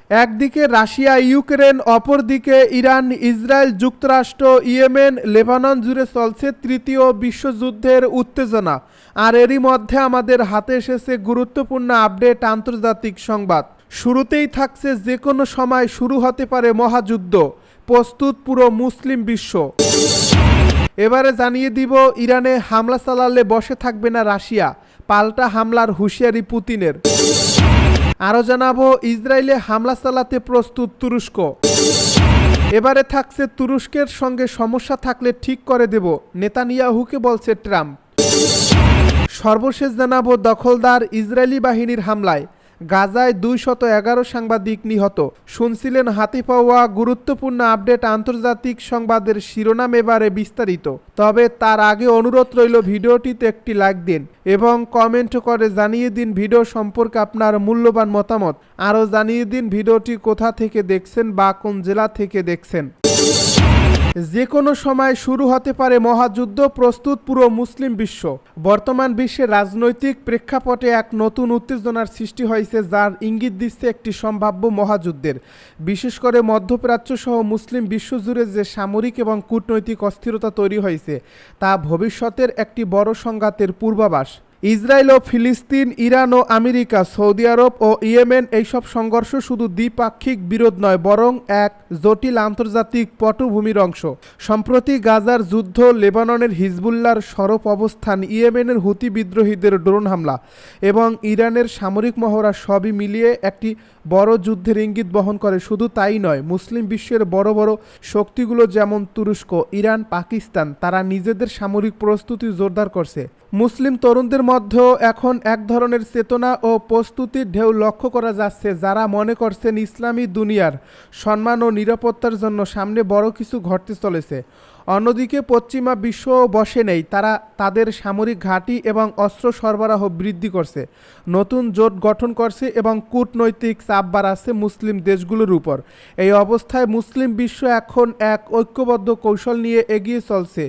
একদিকে Russia Ukraine, অপরদিকে Iran, Israel, যুক্তরাষ্ট্র, ইয়েমেন, লেবানন জুড়ে চলছে তৃতীয় বিশ্বযুদ্ধের উত্তেজনা। আর এরই মধ্যে আমাদের হাতে এসেছে গুরুত্বপূর্ণ আপডেট, আন্তর্জাতিক সংবাদ। শুরুতেই থাকছে যে কোনো সময় শুরু হতে পারে মহাযুদ্ধ, প্রস্তুত পুরো মুসলিম বিশ্ব। এবারে জানিয়ে দিব, ইরানে হামলা চালালে বসে থাকবে না রাশিয়া, পাল্টা হামলার হুঁশিয়ারি পুতিনের। আরও জানাবো, ইসরায়েলে হামলা চালাতে প্রস্তুত তুরস্ক। এবারে থাকছে, তুরস্কের সঙ্গে সমস্যা থাকলে ঠিক করে দেব, নেতানিয়াহুকে বলছে ট্রাম্প। সর্বশেষ জানাবো, দখলদার ইসরায়েলি বাহিনীর হামলায় গাজায় 211 সাংবাদিক নিহত। শুনছিলেন হাতে পাওয়া গুরুত্বপূর্ণ আপডেট, আন্তর্জাতিক সংবাদের শিরোনাম। এবারে বিস্তারিত। তবে তার আগে অনুরোধ রইল, ভিডিওটিতে একটি লাইক দিন এবং কমেন্ট করে জানিয়ে দিন ভিডিও সম্পর্কে আপনার মূল্যবান মতামত। আরও জানিয়ে দিন ভিডিওটি কোথা থেকে দেখছেন বা কোন জেলা থেকে দেখছেন। যে কোনো সময় শুরু হতে পারে মহাযুদ্ধ, প্রস্তুত পুরো মুসলিম বিশ্ব। বর্তমান বিশ্বের রাজনৈতিক প্রেক্ষাপটে এক নতুন উত্তেজনার সৃষ্টি হয়েছে, যার ইঙ্গিত দিচ্ছে একটি সম্ভাব্য মহাযুদ্ধের। বিশেষ করে মধ্যপ্রাচ্য সহ মুসলিম বিশ্বজুড়ে যে সামরিক এবং কূটনৈতিক অস্থিরতা তৈরি হয়েছে, তা ভবিষ্যতের একটি বড় সংঘাতের পূর্বাভাস। ইসরায়েল ও ফিলিস্তিন, ইরান ও আমেরিকা, সৌদি আরব ও ইয়েমেন, এইসব সংঘর্ষ শুধু দ্বিপাক্ষিক বিরোধ নয়, বরং এক জটিল আন্তর্জাতিক পটভূমির অংশ। সম্প্রতি গাজার যুদ্ধ, লেবাননের হিজবুল্লাহর সরব অবস্থান, ইয়েমেনের হুতি বিদ্রোহীদের ড্রোন হামলা এবং ইরানের সামরিক মহড়া সবই মিলিয়ে একটি বড় যুদ্ধের ইঙ্গিত বহন করে। শুধু তাই নয়, মুসলিম বিশ্বের বড় বড় শক্তিগুলো যেমন তুরস্ক, ইরান, পাকিস্তান, তারা নিজেদের সামরিক প্রস্তুতি জোরদার করছে। মুসলিম তরুণদের মধ্যেও এখন এক ধরনের চেতনা ও প্রস্তুতির ঢেউ লক্ষ্য করা যাচ্ছে, যারা মনে করছেন ইসলামী দুনিয়ার সম্মান ও নিরাপত্তার জন্য সামনে বড় কিছু ঘটতে চলেছে। অন্যদিকে পশ্চিমা বিশ্বও বসে নেই, তারা তাদের সামরিক ঘাঁটি এবং অস্ত্র সরবরাহ বৃদ্ধি করছে, নতুন জোট গঠন করছে এবং কূটনৈতিক চাপ বাড়াচ্ছে মুসলিম দেশগুলোর উপর। এই অবস্থায় মুসলিম বিশ্ব এখন এক ঐক্যবদ্ধ কৌশল নিয়ে এগিয়ে চলছে।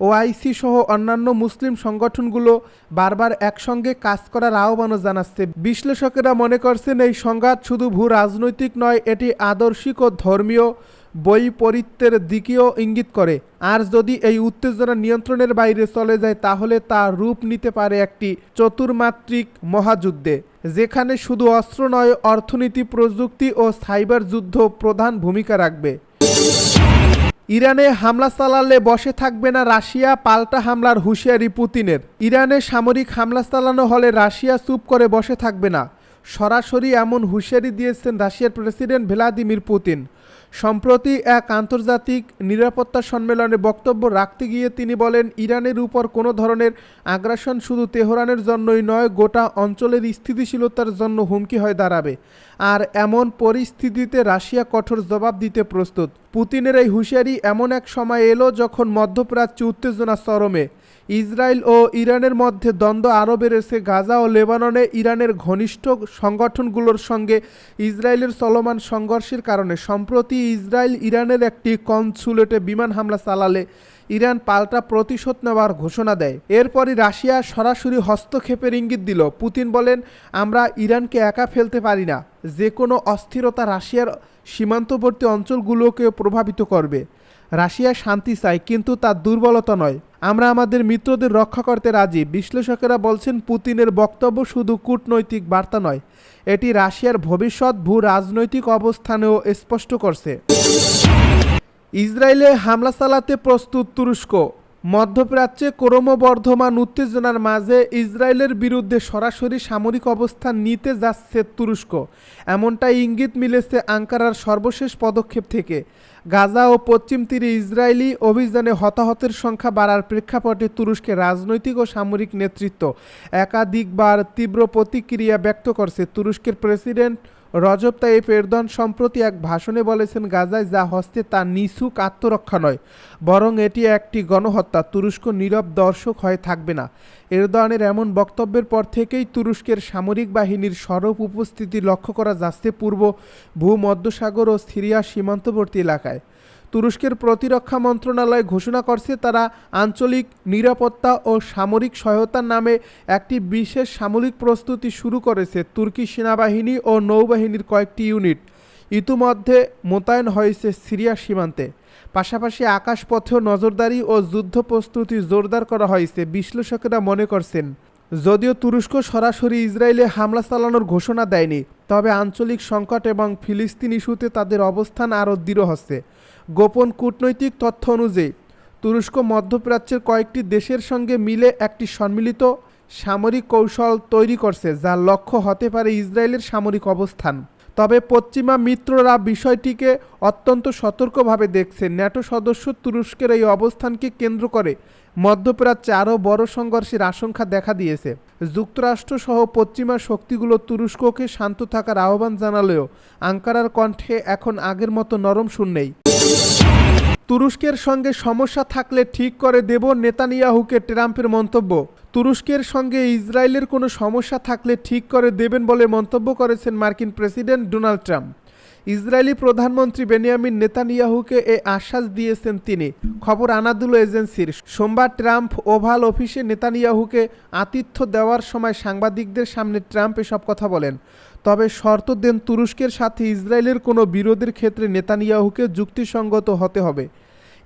ওআইসি সহ অন্যান্য মুসলিম সংগঠনগুলো বারবার একসঙ্গে কাজ করার আহ্বানও জানাচ্ছে। বিশ্লেষকেরা মনে করছেন, এই সংঘাত শুধু ভূ রাজনৈতিক নয়, এটি আদর্শিক ও ধর্মীয় বৈপরীত্যের দিকেও ইঙ্গিত করে। আর যদি এই উত্তেজনা নিয়ন্ত্রণের বাইরে চলে যায়, তাহলে তা রূপ নিতে পারে একটি চতুর্মাত্রিক মহাযুদ্ধে, যেখানে শুধু অস্ত্র নয়, অর্থনীতি, প্রযুক্তি ও সাইবার যুদ্ধ প্রধান ভূমিকা রাখবে। ইরানে হামলা চালালে বসে থাকবে না রাশিয়া, পাল্টা হামলার হুঁশিয়ারি পুতিনের। ইরানে সামরিক হামলা চালানো হলে রাশিয়া চুপ করে বসে থাকবে না, সরাসরি এমন হুঁশিয়ারি দিয়েছেন রাশিয়ার প্রেসিডেন্ট ভ্লাদিমির পুতিন। সম্প্রতি এক আন্তর্জাতিক নিরাপত্তা সম্মেলনে বক্তব্য রাখতে গিয়ে তিনি বলেন, ইরানের উপর কোনো ধরনের আগ্রাসন শুধু তেহরানের জন্যই নয়, গোটা অঞ্চলের স্থিতিশীলতার জন্য হুমকি হয়ে দাঁড়াবে। আর এমন পরিস্থিতিতে রাশিয়া কঠোর জবাব দিতে প্রস্তুত। পুতিনের এই হুঁশিয়ারি এমন এক সময় এলো যখন মধ্যপ্রাচ্যে উত্তেজনা চরমে। ইসরায়েল ও ইরানের মধ্যে দ্বন্দ্ব আরও বেড়েছে। গাজা ও লেবাননে ইরানের ঘনিষ্ঠ সংগঠনগুলোর সঙ্গে ইসরায়েলের চলমান সংঘর্ষের কারণে সম্প্রতি ইসরায়েল ইরানের একটি কনসুলেটে বিমান হামলা চালালে ইরান পাল্টা প্রতিশোধ নেওয়ার ঘোষণা দেয়। এরপরই রাশিয়া সরাসরি হস্তক্ষেপের ইঙ্গিত দিল। পুতিন বলেন, আমরা ইরানকে একা ফেলতে পারি না, যে কোনো অস্থিরতা রাশিয়ার সীমান্তবর্তী অঞ্চলগুলোকে প্রভাবিত করবে। রাশিয়া শান্তি চায়, কিন্তু তার দুর্বলতা নয়। আমরা আমাদের মিত্রদের রক্ষা করতে রাজি। বিশ্লেষকেরা বলছেন, পুতিনের বক্তব্য শুধু কূটনৈতিক বার্তা নয়, এটি রাশিয়ার ভবিষ্যৎ ভূ রাজনৈতিক অবস্থানেও স্পষ্ট করছে। ইসরায়েলে হামলা চালাতে প্রস্তুত তুরস্ক। মধ্যপ্রাচ্যে ক্রমবর্ধমান উত্তেজনার মাঝে ইসরায়েলের বিরুদ্ধে সরাসরি সামরিক অবস্থান নিতে যাচ্ছে তুরস্ক, এমনটাই ইঙ্গিত মিলেছে আঙ্কারার সর্বশেষ পদক্ষেপ থেকে। গাজা ও পশ্চিম তীরে ইসরায়েলি অভিযানে হতাহতের সংখ্যা বাড়ার প্রেক্ষাপটে তুরস্কের রাজনৈতিক ও সামরিক নেতৃত্ব একাধিকবার তীব্র প্রতিক্রিয়া ব্যক্ত করছে। তুরস্কের প্রেসিডেন্ট রজব তাইয়িপ এরদোয়ান সম্প্রতি এক ভাষণে বলেছেন, গাজায় যা হচ্ছে তা নিছক আত্মরক্ষা নয়, বরং এটি একটি গণহত্যা। তুরস্ক নীরব দর্শক হয়ে থাকবে না। এরদোয়ানের এমন বক্তব্যের পর থেকেই তুরস্কের সামরিক বাহিনীর সরব উপস্থিতি লক্ষ্য করা যাচ্ছে পূর্ব ভূমধ্যসাগর ও সিরিয়া সীমান্তবর্তী এলাকায়। তুরস্কের প্রতিরক্ষা মন্ত্রণালয় ঘোষণা করছে, তারা আঞ্চলিক নিরাপত্তা ও সামরিক সহায়তার নামে একটি বিশেষ সামরিক প্রস্তুতি শুরু করেছে। তুর্কি সেনাবাহিনী ও নৌবাহিনীর কয়েকটি ইউনিট ইতিমধ্যে মোতায়েন হয়েছে সিরিয়া সীমান্তে। পাশাপাশি আকাশপথেও নজরদারি ও যুদ্ধ প্রস্তুতি জোরদার করা হয়েছে। বিশ্লেষকেরা মনে করছেন, যদিও তুরস্ক সরাসরি ইসরায়েলে হামলা চালানোর ঘোষণা দেয়নি, তবে আঞ্চলিক সংকট এবং ফিলিস্তিন ইস্যুতে তাদের অবস্থান আরও দৃঢ় হচ্ছে। গোপন কূটনৈতিক তথ্য অনুযায়ী তুরস্ক মধ্যপ্রাচ্যের কয়েকটি দেশের সঙ্গে মিলে একটি সম্মিলিত সামরিক কৌশল তৈরি করছে, যার লক্ষ্য হতে পারে ইসরায়েলের সামরিক অবস্থান। তবে পশ্চিমা মিত্ররা বিষয়টিকে অত্যন্ত সতর্কভাবে দেখছে। ন্যাটো সদস্য তুরস্কের এই অবস্থানকে কেন্দ্র করে মধ্যপ্রাচ্যে আরও বড় সংঘর্ষের আশঙ্কা দেখা দিয়েছে। যুক্তরাষ্ট্রসহ পশ্চিমা শক্তিগুলো তুরস্ককে শান্ত থাকার আহ্বান জানালেও আঙ্কারার কণ্ঠে এখন আগের মতো নরম সুর নেই। তুরস্কের সঙ্গে সমস্যা থাকলে ঠিক করে দেব, নেতানিয়াহুকে ট্রাম্পের মন্তব্য। তুরস্কের সঙ্গে ইসরায়েলের কোনো সমস্যা থাকলে ঠিক করে দেবেন বলে মন্তব্য করেছেন মার্কিন প্রেসিডেন্ট ডোনাল্ড ট্রাম্প। ইসরায়েলি প্রধানমন্ত্রী বেনিয়ামিন নেতানিয়াহুকে এ আশ্বাস দিয়েছেন তিনি। খবর আনাদুলো এজেন্সির। সোমবার ট্রাম্প ওভাল অফিসে নেতানিয়াহুকে আতিথ্য দেওয়ার সময় সাংবাদিকদের সামনে ট্রাম্প এসব কথা বলেন। তবে শর্ত দেন তুরস্কের সাথে ইসরায়েলের কোনো বিরোধের ক্ষেত্রে নেতানিয়াহুকে যুক্তিসঙ্গত হতে হবে।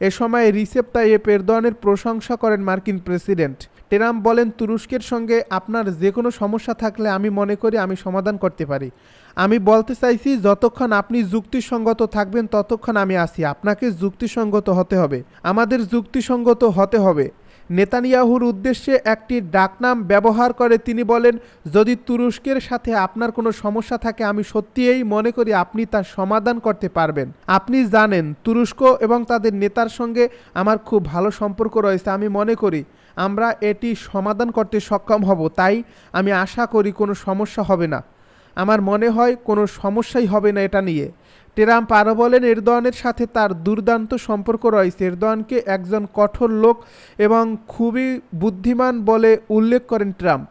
এ সময় রিসেপ তাইয়েপ এরদোয়ানের প্রশংসা করেন মার্কিন প্রেসিডেন্ট। ট্রাম্প বলেন, তুরস্কের সঙ্গে আপনার যে কোনো সমস্যা থাকলে আমি মনে করি আমি সমাধান করতে পারি। আমি বলতে চাইছি, যতক্ষণ আপনি যুক্তিসঙ্গত থাকবেন ততক্ষণ আমি আছি। আপনাকে যুক্তিসঙ্গত হতে হবে, আমাদের যুক্তিসঙ্গত হতে হবে। নেতানিয়াহুর উদ্দেশ্যে একটি ডাকনাম ব্যবহার করে তিনি বলেন, যদি তুরস্কের সাথে আপনার কোনো সমস্যা থাকে আমি সত্যিই মনে করি আপনি তা সমাধান করতে পারবেন। আপনি জানেন তুরস্ক এবং তাদের নেতার সঙ্গে আমার খুব ভালো সম্পর্ক রয়েছে। আমি মনে করি আমরা এটি সমাধান করতে সক্ষম হব। তাই আমি আশা করি কোনো সমস্যা হবে না। আমার মনে হয় কোনো সমস্যাই হবে না এটা নিয়ে। ট্রাম্প আরও বলেন, এরদোয়ানের সাথে তার দুর্দান্ত সম্পর্ক রয়েছে। এরদোয়ানকে একজন কঠোর লোক এবং খুবই বুদ্ধিমান বলে উল্লেখ করেন ট্রাম্প।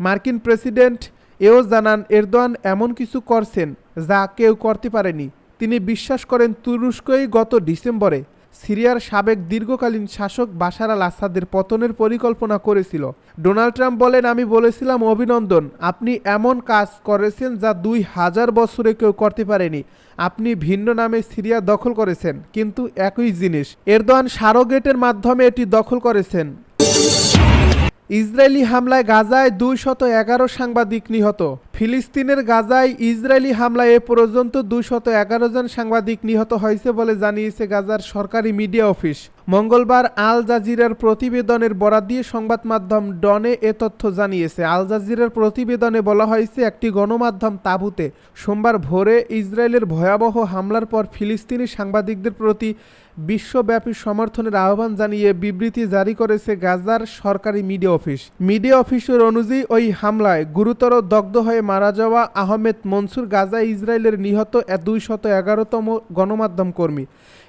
মার্কিন প্রেসিডেন্ট এও জানান, এরদোয়ান এমন কিছু করছেন যা কেউ করতে পারেনি। তিনি বিশ্বাস করেন তুরস্কই গত ডিসেম্বরে সিরিয়ার সাবেক দীর্ঘকালীন শাসক বাশার আল আসাদের পতনের পরিকল্পনা করেছিল। ডোনাল্ড ট্রাম্প বলেন, আমি বলেছিলাম অভিনন্দন, আপনি এমন কাজ করেছেন যা 2000 বছরে কেউ করতে পারেনি। আপনি ভিন্ন নামে সিরিয়া দখল করেছেন, কিন্তু একই জিনিস। এরদোয়ান সারোগেটের মাধ্যমে এটি দখল করেছেন। ইসরায়েলি হামলায় গাজায় 211 সাংবাদিক নিহত। ফিলিস্তিনের গাজায় ইসরায়েলি হামলায় এ পর্যন্ত 211 জন সাংবাদিক নিহত হয়েছে বলে জানিয়েছে গাজার সরকারি মিডিয়া অফিস। মঙ্গলবার আল জাজিরার প্রতিবেদনের বরাত দিয়ে সংবাদ মাধ্যম ডনে এ তথ্য জানিয়েছে। আল জাজিরার প্রতিবেদনে বলা হয়েছে, একটি গণমাধ্যম তাঁবুতে সোমবার ভোরে ইসরায়েলের ভয়াবহ হামলার পর ফিলিস্তিনি সাংবাদিকদের প্রতি বিশ্বব্যাপী সমর্থনের আহ্বান জানিয়ে বিবৃতি জারি করেছে গাজার সরকারি মিডিয়া অফিস। মিডিয়া অফিসের অনুযায়ী ওই হামলায় গুরুতর দগ্ধ হয়ে মারা যাওয়া আহমেদ মনসুর গাজায় ইসরায়েলের নিহত 211তম গণমাধ্যম কর্মী।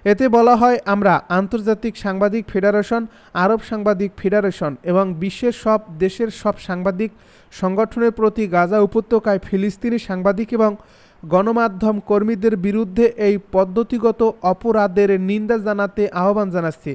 এতে বলা হয়, আমরা আন্তর্জাতিক সাংবাদিক ফেডারেশন, আরব সাংবাদিক ফেডারেশন এবং বিশ্বের সব দেশের সব সাংবাদিক সংগঠনের প্রতি গাজা উপত্যকায় ফিলিস্তিনি সাংবাদিক এবং গণমাধ্যম কর্মীদের বিরুদ্ধে এই পদ্ধতিগত অপরাধের নিন্দা জানাতে আহ্বান জানাচ্ছি।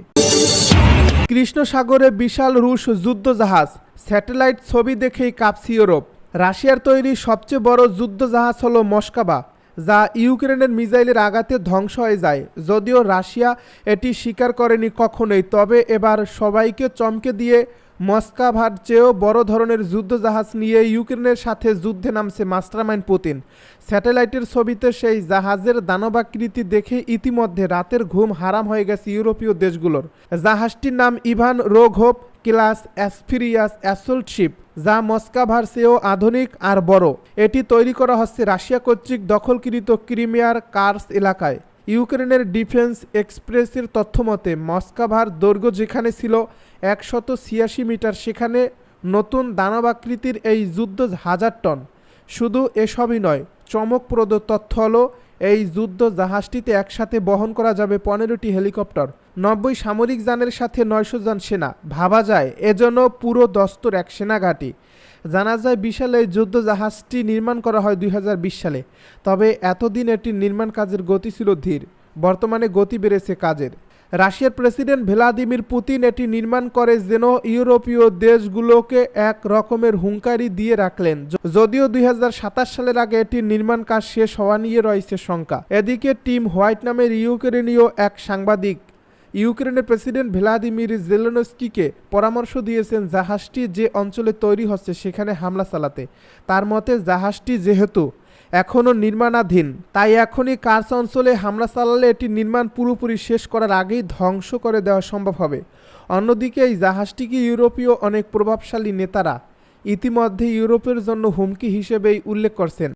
কৃষ্ণ সাগরে বিশাল রুশ যুদ্ধজাহাজ, স্যাটেলাইট ছবি দেখেই কাঁপছে ইউরোপ। রাশিয়ার তৈরি সবচেয়ে বড় যুদ্ধজাহাজ হলো মস্কোভা, যা ইউক্রেনের মিসাইলের আঘাতে ধ্বংস হয়ে যায়। যদিও রাশিয়া এটি স্বীকার করেনি কখনোই, তবে এবার সবাইকে চমকে দিয়ে মস্কোভার চেয়েও বড় ধরনের যুদ্ধজাহাজ নিয়ে ইউক্রেনের সাথে যুদ্ধে নামছে মাস্টারমাইন্ড পুতিন। স্যাটেলাইটের ছবিতে সেই জাহাজের দানবাকৃতি দেখে ইতিমধ্যে রাতের ঘুম হারাম হয়ে গেছে ইউরোপীয় দেশগুলোর। জাহাজটির নাম ইভান রোঘভ ক্লাস অ্যাসফিরিয়াস অ্যাসল্ট শিপ, যা মস্কোভার চেয়েও আধুনিক আর বড়। এটি তৈরি করা হচ্ছে রাশিয়া কর্তৃক দখলকৃত ক্রিমিয়ার কার্স এলাকায়। ইউক্রেনের ডিফেন্স এক্সপ্রেসের তথ্যমতে মস্কোভার দৈর্ঘ্য যেখানে ছিল 186 মিটার, সেখানে নতুন দানবাকৃতির এই যুদ্ধ 1000 টন। শুধু এসবই নয়, চমকপ্রদ তথ্য হলো এই যুদ্ধ জাহাজটিতে একসাথে বহন করা যাবে 15টি হেলিকপ্টার, 90 সামরিক যানের সাথে 900 জন সেনা। ভাবা যায় এজন্য পুরো দস্তুর এক সেনাঘাঁটি। জানা যায় বিশাল এই যুদ্ধ জাহাজটি নির্মাণ করা হয় 2020 সালে। তবে এতদিন এটির নির্মাণ কাজের গতি ছিল ধীর, বর্তমানে গতি বেড়েছে কাজের। রাশিয়ার প্রেসিডেন্ট ভ্লাদিমির পুতিন এটি নির্মাণ করে যেন ইউরোপীয় দেশগুলোকে এক রকমের হুঁশিয়ারি দিয়ে রাখলেন। যদিও 2027 সালের আগে এটির নির্মাণ কাজ শেষ হওয়া নিয়ে রয়েছে শঙ্কা। এদিকে টিম হোয়াইট নামের ইউক্রেনীয় এক সাংবাদিক ইউক্রেনের প্রেসিডেন্ট ভ্লাদিমির জেলেনস্কিকে পরামর্শ দিয়েছেন জাহাজটি যে অঞ্চলে তৈরি হচ্ছে সেখানে হামলা চালাতে। তার মতে জাহাজটি যেহেতু এখনও নির্মাণাধীন, তাই এখনই কার্স অঞ্চলে হামলা চালালে এটি নির্মাণ পুরোপুরি শেষ করার আগেই ধ্বংস করে দেওয়া সম্ভব হবে। অন্যদিকে এই জাহাজটিকে ইউরোপীয় অনেক প্রভাবশালী নেতারা ইতিমধ্যে ইউরোপের জন্য হুমকি হিসেবেই উল্লেখ করছেন।